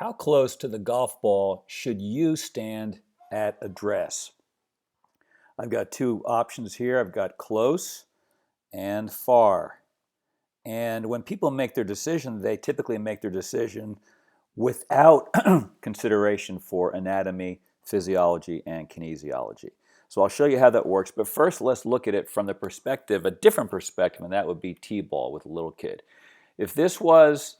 How close to the golf ball should you stand at address? I've got two options here. I've got close and far. And when people make their decision, they typically make their decision without consideration for anatomy, physiology, and kinesiology. So I'll show you how that works. But first, let's look at it from the perspective, a different perspective, and that would be T-ball with a little kid. If this was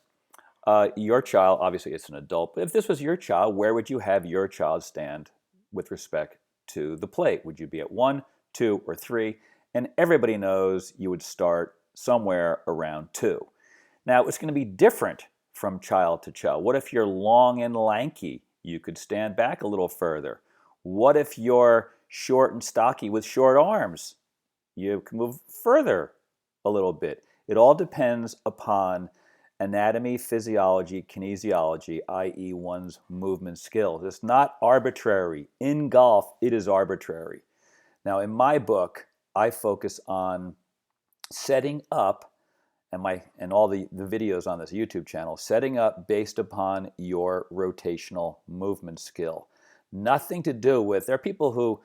your child, obviously it's an adult, but if this was your child, where would you have your child stand with respect to the plate? Would you be at 1, 2, or 3? And everybody knows you would start somewhere around 2. Now, it's going to be different from child to child. What if you're long and lanky? You could stand back a little further. What if you're short and stocky with short arms? You can move further a little bit. It all depends upon anatomy, physiology, kinesiology, i.e. one's movement skills. It's not arbitrary. In golf, it is arbitrary. Now, in my book, I focus on setting up, and all the videos on this YouTube channel, setting up based upon your rotational movement skill. Nothing to do with, there are people who,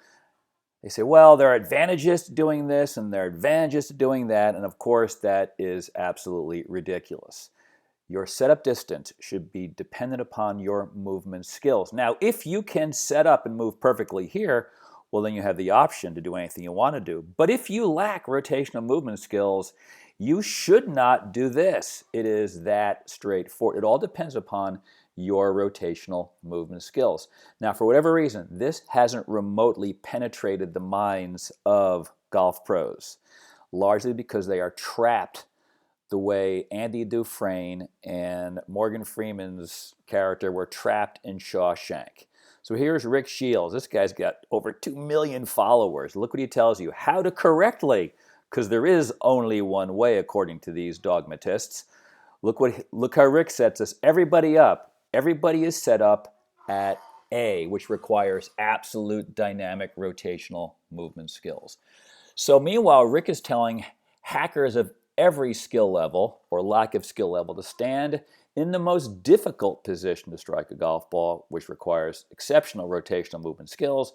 they say, well, there are advantages to doing this and there are advantages to doing that, and of course that is absolutely ridiculous. Your setup distance should be dependent upon your movement skills. Now, if you can set up and move perfectly here, well, then you have the option to do anything you want to do. But if you lack rotational movement skills, you should not do this. It is that straightforward. It all depends upon your rotational movement skills. Now, for whatever reason, this hasn't remotely penetrated the minds of golf pros, largely because they are trapped the way Andy Dufresne and Morgan Freeman's character were trapped in Shawshank. So here's Rick Shields. This guy's got over 2 million followers. Look what he tells you. How to correctly, because there is only one way according to these dogmatists. Look how Rick sets us. Everybody up. Everybody is set up at A, which requires absolute dynamic rotational movement skills. So meanwhile, Rick is telling hackers of every skill level or lack of skill level to stand in the most difficult position to strike a golf ball, which requires exceptional rotational movement skills.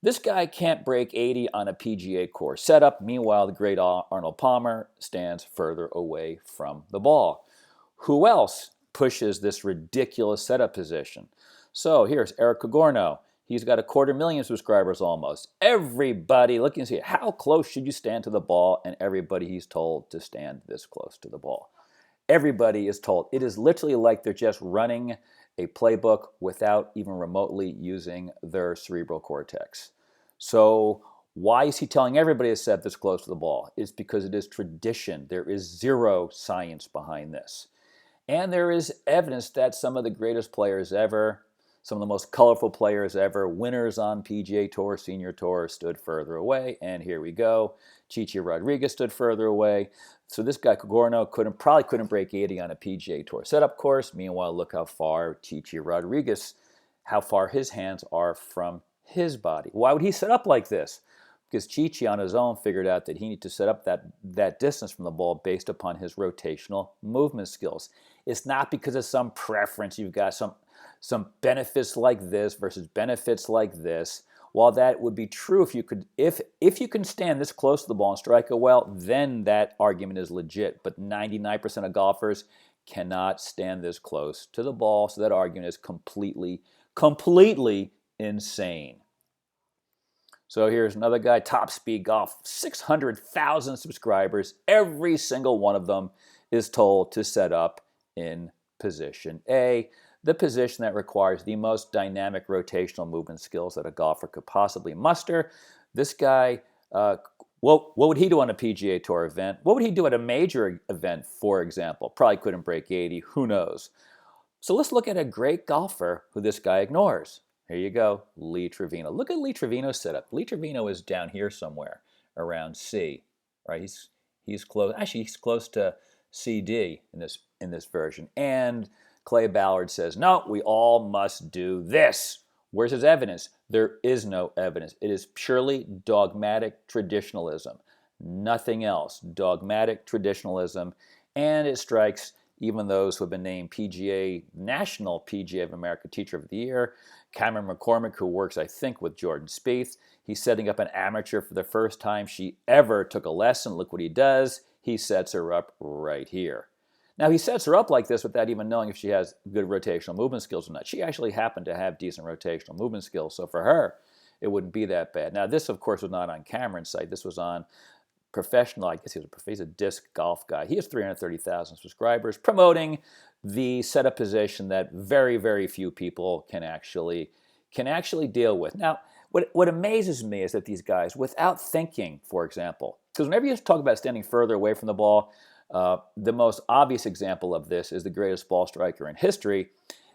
This guy can't break 80 on a PGA course setup. Meanwhile, the great Arnold Palmer stands further away from the ball. Who else pushes this ridiculous setup position? So here's Eric Cogorno. He's got 250,000 subscribers almost. Everybody, look and see, how close should you stand to the ball? And everybody he's told to stand this close to the ball. Everybody is told. It is literally like they're just running a playbook without even remotely using their cerebral cortex. So why is he telling everybody to set this close to the ball? It's because it is tradition. There is zero science behind this. And there is evidence that some of the greatest players ever, some of the most colorful players ever, winners on PGA Tour, Senior Tour, stood further away. And here we go. Chichi Rodriguez stood further away. So this guy, Cogorno, probably couldn't break 80 on a PGA Tour setup course. Meanwhile, look how far Chichi Rodriguez, how far his hands are from his body. Why would he set up like this? Because Chichi on his own figured out that he needed to set up that distance from the ball based upon his rotational movement skills. It's not because of some preference. You've got some benefits like this versus benefits like this. While that would be true if you can stand this close to the ball and strike it well, then that argument is legit. But 99% of golfers cannot stand this close to the ball, so that argument is completely insane. So here's another guy, Top Speed Golf, 600,000 subscribers. Every single one of them is told to set up in position A, the position that requires the most dynamic rotational movement skills that a golfer could possibly muster. This guy, what would he do on a PGA Tour event? What would he do at a major event, for example? Probably couldn't break 80, who knows? So let's look at a great golfer who this guy ignores. Here you go, Lee Trevino. Look at Lee Trevino's setup. Lee Trevino is down here somewhere around C, right? He's close. Actually, he's close to CD in this version. And Clay Ballard says, no, we all must do this. Where's his evidence? There is no evidence. It is purely dogmatic traditionalism. Nothing else. Dogmatic traditionalism. And it strikes even those who have been named National PGA of America Teacher of the Year. Cameron McCormick, who works, I think, with Jordan Spieth. He's setting up an amateur for the first time she ever took a lesson. Look what he does. He sets her up right here. Now, he sets her up like this without even knowing if she has good rotational movement skills or not. She actually happened to have decent rotational movement skills, so for her, it wouldn't be that bad. Now, this, of course, was not on Cameron's site. This was on professional, I guess he's a disc golf guy. He has 330,000 subscribers, promoting the setup position that very, very few people can actually deal with. Now, what amazes me is that these guys, without thinking, for example, because whenever you talk about standing further away from the ball, the most obvious example of this is the greatest ball striker in history,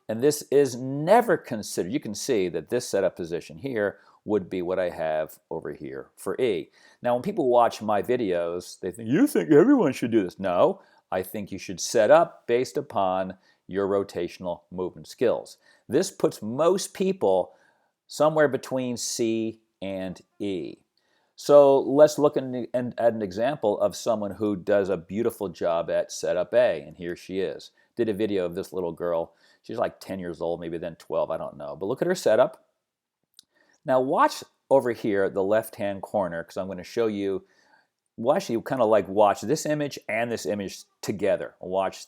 and this is never considered. You can see that this setup position here would be what I have over here for E. Now, when people watch my videos, they think, you think everyone should do this. No, I think you should set up based upon your rotational movement skills. This puts most people somewhere between C and E. So let's look at an example of someone who does a beautiful job at setup A, and here she is. Did a video of this little girl. She's like 10 years old, maybe then 12, I don't know. But look at her setup. Now watch over here, the left-hand corner, because I'm going to show you, you kind of like watch this image and this image together. Watch,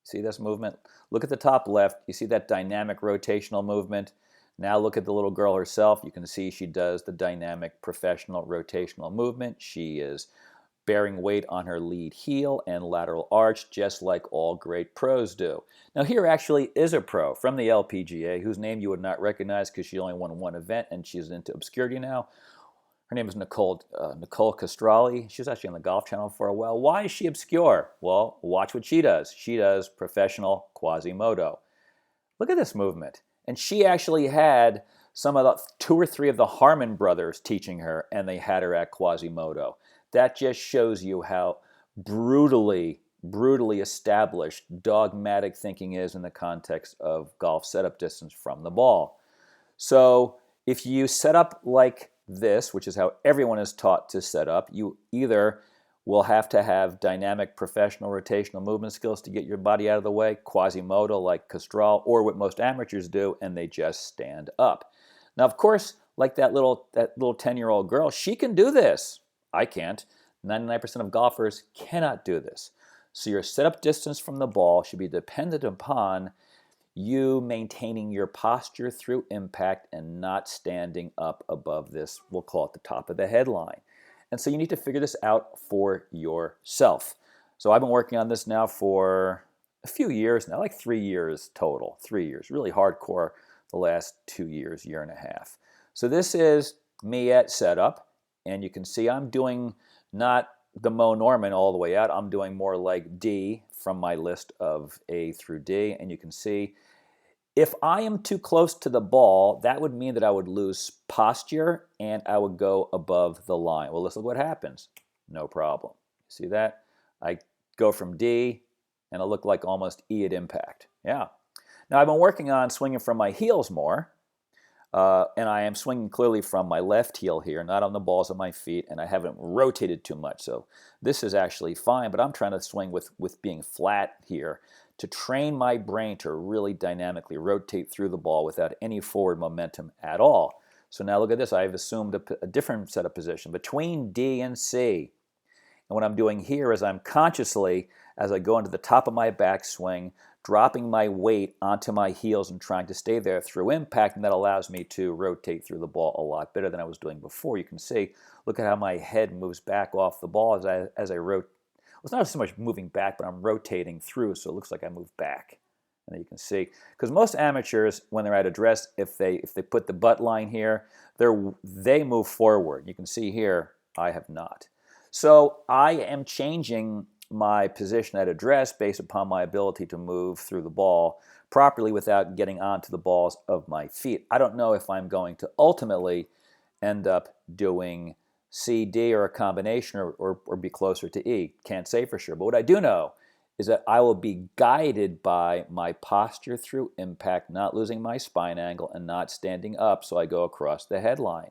see this movement? Look at the top left. You see that dynamic rotational movement? Now look at the little girl herself. You can see she does the dynamic professional rotational movement. She is bearing weight on her lead heel and lateral arch, just like all great pros do. Now here actually is a pro from the LPGA whose name you would not recognize because she only won one event and she's into obscurity now. Her name is Nicole Castrali. She was actually on the Golf Channel for a while. Why is she obscure? Well, watch what she does. She does professional Quasimodo. Look at this movement. And she actually had some of the 2 or 3 of the Harmon brothers teaching her, and they had her at Quasimodo. That just shows you how brutally established dogmatic thinking is in the context of golf setup distance from the ball. So if you set up like this, which is how everyone is taught to set up, you either will have to have dynamic professional rotational movement skills to get your body out of the way, Quasimodo like Castral, or what most amateurs do, and they just stand up. Now, of course, like that little 10-year-old girl, she can do this. I can't. 99% of golfers cannot do this. So your setup distance from the ball should be dependent upon you maintaining your posture through impact and not standing up above this, we'll call it the top of the headline. And so you need to figure this out for yourself. So I've been working on this now for a few years now, like 3 years total, 3 years, really hardcore the last 2 years, year and a half. So this is me at setup, and you can see I'm doing not the Mo Norman all the way out. I'm doing more like D from my list of A through D, and you can see if I am too close to the ball, that would mean that I would lose posture and I would go above the line. Well, let's look what happens. No problem. See that? I go from D and I look like almost E at impact. Yeah. Now I've been working on swinging from my heels more, and I am swinging clearly from my left heel here, not on the balls of my feet, and I haven't rotated too much. So this is actually fine, but I'm trying to swing with being flat here to train my brain to really dynamically rotate through the ball without any forward momentum at all. So now look at this. I've assumed a different setup position between D and C. And what I'm doing here is I'm consciously, as I go into the top of my backswing, dropping my weight onto my heels and trying to stay there through impact, and that allows me to rotate through the ball a lot better than I was doing before. You can see, look at how my head moves back off the ball as I rotate. Well, it's not so much moving back, but I'm rotating through, so it looks like I move back. And you can see, because most amateurs, when they're at address, if they put the butt line here, they move forward. You can see here, I have not. So I am changing my position at address based upon my ability to move through the ball properly without getting onto the balls of my feet. I don't know if I'm going to ultimately end up doing C, D, or a combination, or be closer to E. Can't say for sure. But what I do know is that I will be guided by my posture through impact, not losing my spine angle and not standing up so I go across the headline.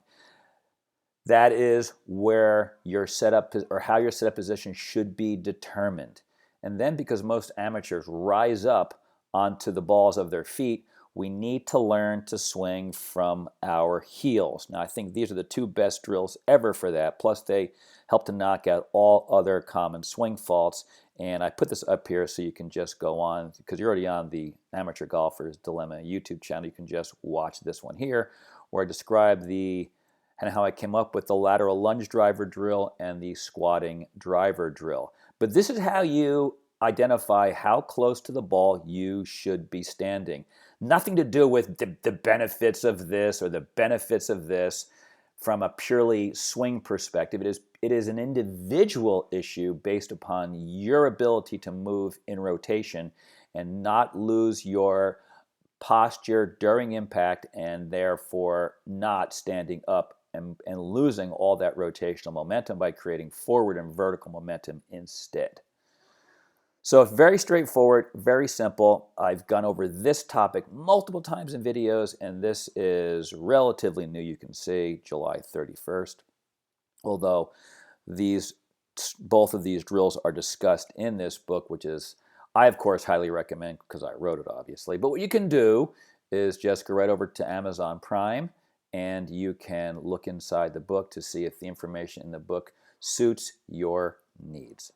That is where your setup, or how your setup position should be determined. And then because most amateurs rise up onto the balls of their feet, we need to learn to swing from our heels. Now, I think these are the two best drills ever for that. Plus, they help to knock out all other common swing faults. And I put this up here so you can just go on, because you're already on the Amateur Golfer's Dilemma YouTube channel. You can just watch this one here, where I describe the and how I came up with the lateral lunge driver drill and the squatting driver drill. But this is how you identify how close to the ball you should be standing. Nothing to do with the benefits of this or the benefits of this from a purely swing perspective. It is an individual issue based upon your ability to move in rotation and not lose your posture during impact, and therefore not standing up and losing all that rotational momentum by creating forward and vertical momentum instead. So very straightforward, very simple. I've gone over this topic multiple times in videos, and this is relatively new. You can see July 31st. Although both of these drills are discussed in this book, which is, I of course highly recommend because I wrote it obviously. But what you can do is just go right over to Amazon Prime and you can look inside the book to see if the information in the book suits your needs.